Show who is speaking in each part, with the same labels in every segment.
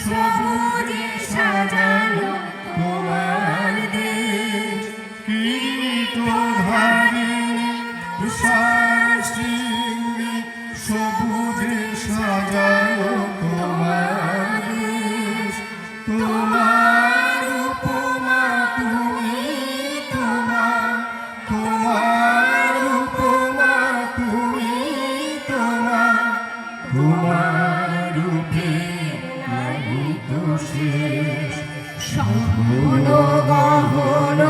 Speaker 1: সবুজে সাজানো তোমার দেশ,
Speaker 2: কিরীটধারী তুষার শৃঙ্গে সবুজে সাজানো তোমার দেশ। তোমার উপমা তুমি, তোমার উপমা তুমি, তোমার রূপে নাহি তো শেষ।
Speaker 1: সগুণ গহন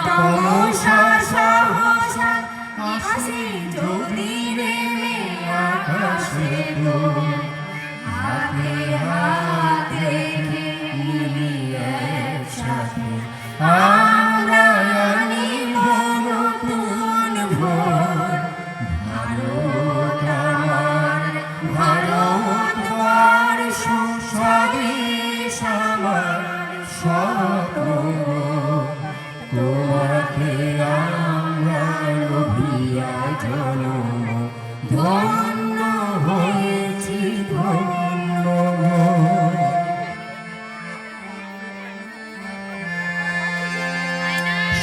Speaker 1: তমসা সহসা আসে যদি নেমে আকাশে দোল, হাতে হাত রেখে মিলিয়ে একসাথে আমরা আনিব নতুন ভোর। ভারত আমার, ভারতবর্ষ স্বদেশ আমার স্বপ্ন,
Speaker 2: তোমাকে আমরা লোভিয়া জনম ধন্য হয়েছি ধন্য।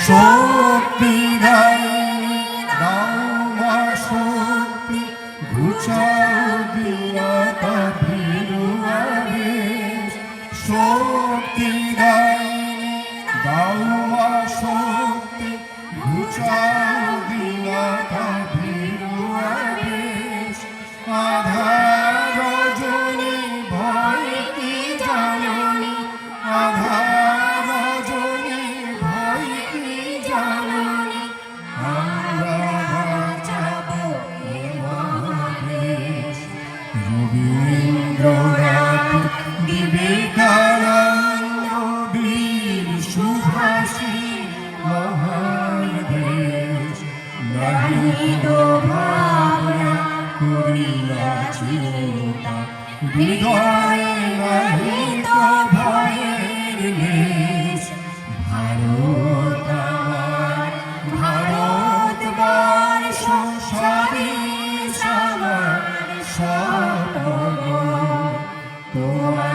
Speaker 2: শক্তি দায়িনী দাও মা শক্তি, ঘুচাও দীনতা ভীরু আবেশ। শক্তি দায়িনী দাও মা শক্তি, ঘুচাও দীনতা ভীরু আবেশ। আধার রজনী ভয় কি জাননি, আধার রজনী ভয় কি জাননি, আমরা বাঁচাবো এ মহাদেশ। রবীন্দ্রনাথ, বিবেকানন্দ, বীর সুভাষী মহান দেশ। নাহি তো ভাবনা করিয়া চিন্তা, হৃদয়ে নাহি তো ভয়ের লেশ। ভারত আমার, ভারতবর্ষ স্বদেশ আমার স্বপ্ন, তোমার